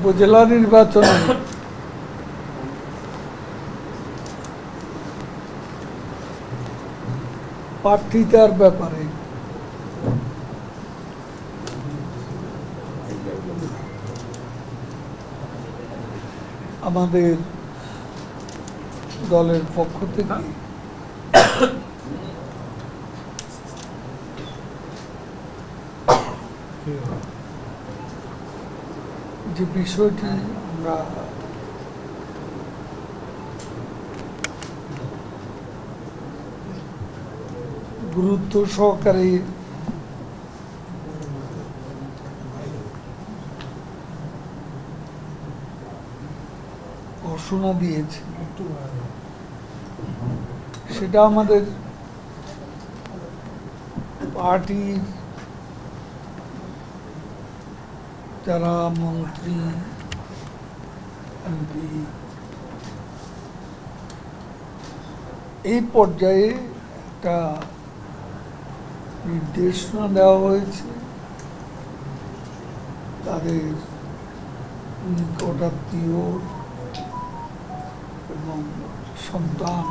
উপজেলা নির্বাচনে প্রার্থিতার ব্যাপারে আমাদের দলের পক্ষ থেকে যে বিষয়টি আমরা গুরুত্ব সহকারে ঘোষণা দিয়েছি, সেটা আমাদের পার্টির যারা মন্ত্রী এমপি এই পর্যায়ে একটা নির্দেশনা দেওয়া হয়েছে তাদের নিকটাত্মীয় এবং সন্তান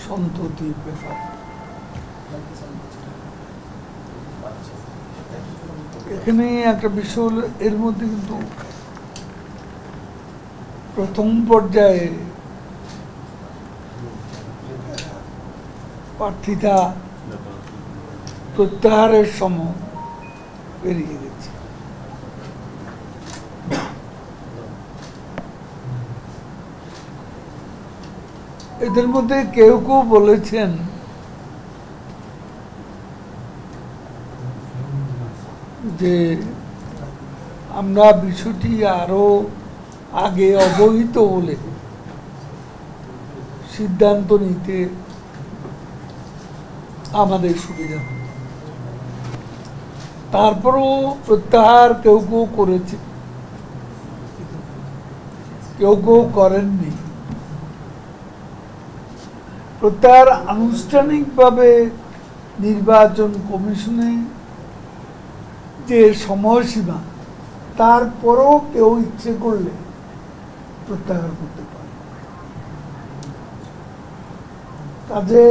সন্ততির ব্যাপারে। এখানে একটা বিষয় হলো, এর মধ্যে কিন্তু প্রথম পর্যায়ে প্রার্থিতা প্রত্যাহারের সময় পেরিয়ে গেছে। এদের মধ্যে কেউ কেউ বলেছেন যে আমরা বিষয়টি আরো আগে অবহিত হলে সিদ্ধান্ত নিতে আমাদের সুবিধা হবে। তারপরও প্রত্যাহার কেউ কেউ করেছে, কেউ কেউ করেননি। প্রত্যাহার আনুষ্ঠানিকভাবে নির্বাচন কমিশনে যে সময়সীমা, তারপরও কেউ ইচ্ছে করলে প্রত্যাহার করতে পারে। কাজে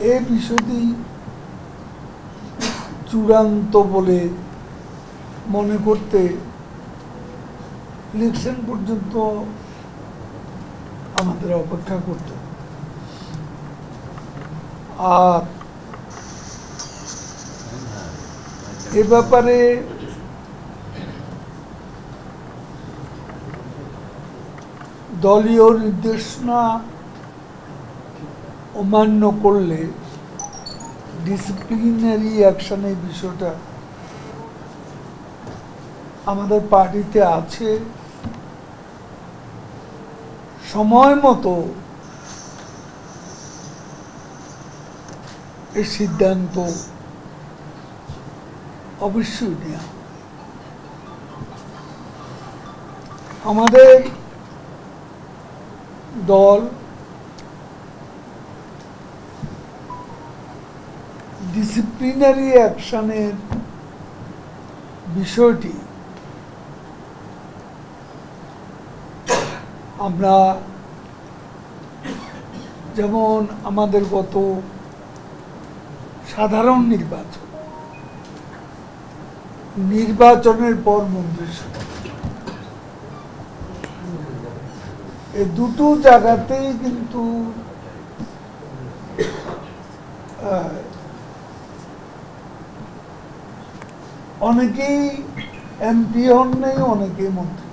এই বিষয়টি চূড়ান্ত বলে মনে করতে ইলেকশন পর্যন্ত আমাদের অপেক্ষা করতে হবে। আর এ ব্যাপারে দলীয় নির্দেশনা অমান্য করলে ডিসিপ্লিনারি অ্যাকশনের বিষয়টা আমাদের পার্টিতে আছে। সময় মতো এই সিদ্ধান্ত অবশ্যই নেওয়া। আমাদের দল ডিসিপ্লিনারি অ্যাকশনের বিষয়টি আমরা যেমন আমাদের গত সাধারণ নির্বাচনের পর মন্ত্রিসভা, এই দুটো জায়গাতেই কিন্তু অনেকেই এমপি হন নেই, অনেকেই মন্ত্রী।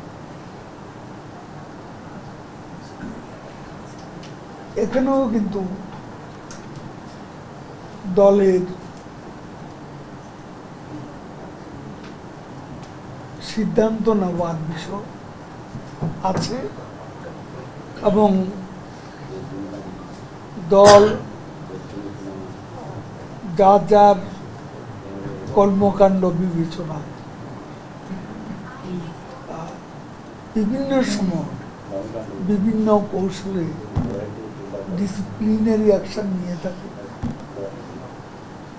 এখানেও কিন্তু দলের সিদ্ধান্ত নেওয়ার বিষয় আছে এবং দল যার যার কর্মকাণ্ড বিবেচনা বিভিন্ন সময় বিভিন্ন কৌশলে ডিসিপ্লিনারি অ্যাকশন নিয়ে থাকে।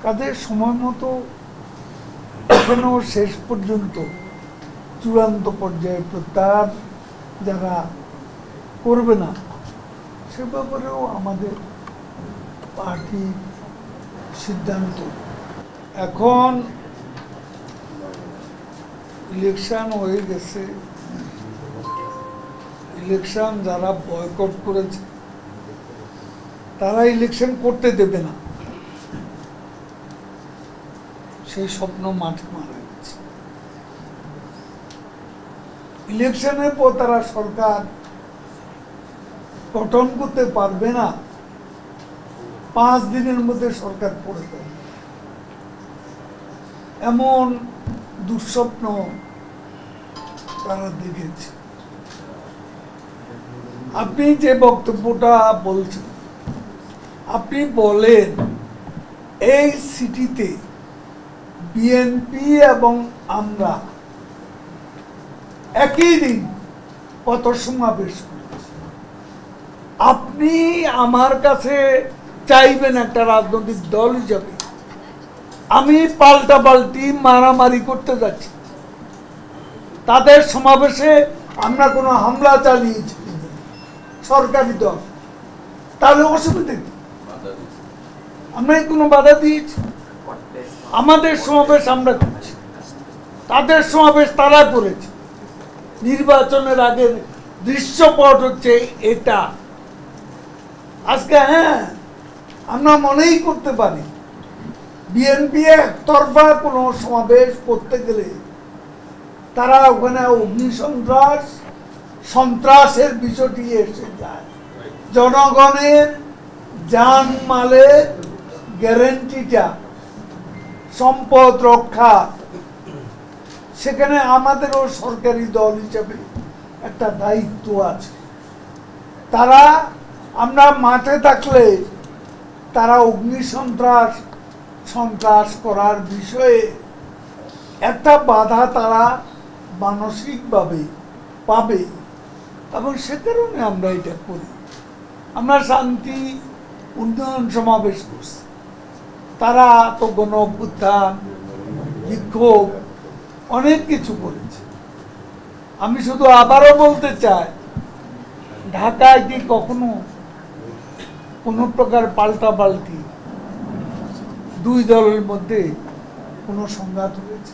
কাজে সময় মতো এখনো শেষ পর্যন্ত চূড়ান্ত পর্যায়ে প্রত্যাহার যারা করবে না সে ব্যাপারেও আমাদের পার্টির সিদ্ধান্ত। এখন ইলেকশন হয়ে গেছে, ইলেকশন যারা বয়কট করেছে তারা ইলেকশন করতে দেবে না, সেই স্বপ্ন মাঠে মারা গেছে। ইলেকশনের পর তারা সরকার গঠন করতে পারবে না, 5 দিনের মধ্যে সরকার পড়ে যাবে, এমন দুঃস্বপ্ন তারা দেখেছে। আপনি যে বক্তব্যটা বলছেন, আপনি বলেন এই সিটিতে বিএনপি এবং আমরা একই দিন কত সমাবেশ করেছি। আপনি আমার কাছে চাইবেন একটা রাজনৈতিক দল হিসাবে আমি পাল্টাপাল্টি মারামারি করতে যাচ্ছি, তাদের সমাবেশে আমরা কোনো হামলা চালিয়েছি সরকারি দল, তাহলে অসুবিধা কি? আমরা কোনো বাধা দিয়েছি? আমাদের সমাবেশ আমরা করছি, তাদের সমাবেশ তারা করেছে। নির্বাচনের আগে দৃশ্যপট হচ্ছে এটা। আজকে হ্যাঁ আমরা মনেই করতে পারি বিএনপি একতরফা কোনো সমাবেশ করতে গেলে তারা ওখানে অগ্নিসন্ত্রাস সন্ত্রাসের বিষয়টি এসে যায়। জনগণের জানমালের গ্যারেন্টিটা, সম্পদ রক্ষা, সেখানে আমাদেরও সরকারি দল হিসেবে একটা দায়িত্ব আছে। তারা আমরা মাঠে থাকলে তারা অগ্নিসন্ত্রাস সন্ত্রাস করার বিষয়ে একটা বাধা তারা মানসিকভাবে পাবে, এবং সে কারণে আমরা এটা করি। আমরা শান্তি উন্নয়ন সমাবেশ করছি, তারা তো গণ অভ্যুত্থান বিক্ষোভ অনেক কিছু করেছে। আমি শুধু আবারও বলতে চাই, ঢাকায় কি কখনো কোনো প্রকার পাল্টাপাল্টি দুই দলের মধ্যে কোনো সংঘাত হয়েছে?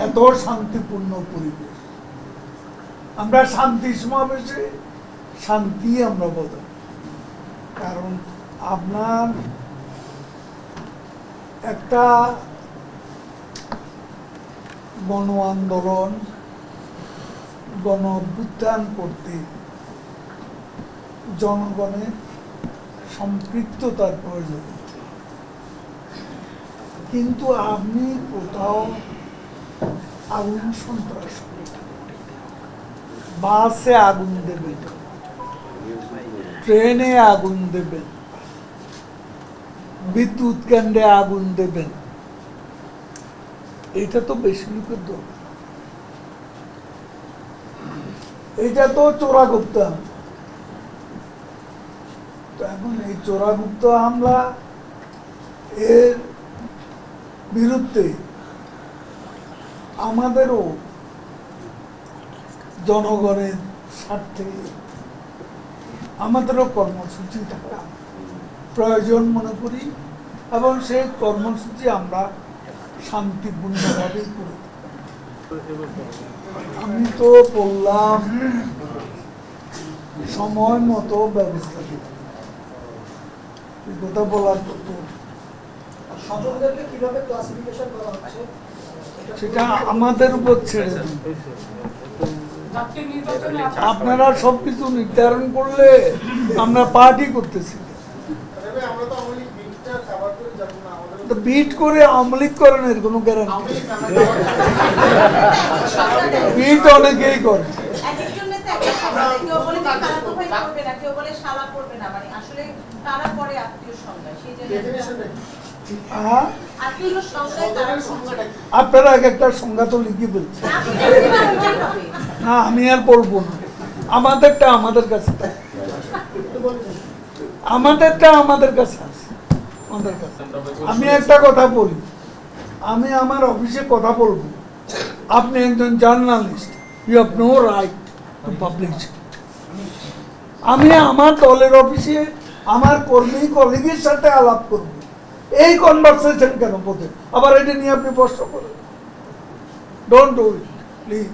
এত শান্তিপূর্ণ পরিবেশ, আমরা শান্তি সমাবেশে শান্তি আমরা বজাই। কারণ আপনার একটা গণ আন্দোলন গণ অভ্যুত্থান করতে জনগণের সম্পৃক্ততার প্রয়োজন, কিন্তু আপনি কোথাও আগুন সন্ত্রাস, বাসে আগুন দেবেন, ট্রেনে আগুন দেবেন, বিদ্যুৎ কেন্দ্রে আগুন দেবেন, এটা তো বেশি লোকের দরকার। এটা তো চোরাগুপ্ত হামলা। তো এখন এই চোরাগুপ্ত হামলা এর বিরুদ্ধে আমাদেরও জনগণের স্বার্থে আমাদেরও কর্মসূচি থাকা প্রয়োজন মনে করি, এবং সেই কর্মসূচি আমরা শান্তিপূর্ণভাবে করি। আমি তো বললাম সময় মতো ব্যবস্থা দিব, কথা বলার তো সেটা আমাদের উপর ছেড়ে দিন। আপনারা সবকিছু নির্ধারণ করলে আমরা পার্টি করতেছি, বিট করে আমলিক করেন, এর কোনো গ্যারান্টি? বিট অনেকেই করে। আপনারা এক একটা সংজ্ঞা তো লিখে বলছেন, না আমি আর বলবো না। আমাদেরটা আমাদের কাছে, আমাদেরটা আমাদের কাছে আছে, আমাদের কাছে। আমি একটা কথা বলি, আমি আমার অফিসে কথা বলবো, আপনি একজন journalist, you have no right to publish. আমি আমার দলের অফিসে আমার কর্মী কলিগের সাথে আলাপ করব, এই কনভারসেশন কেন পথে আবার এটা নিয়ে আপনি প্রশ্ন করেন? Don't do it please.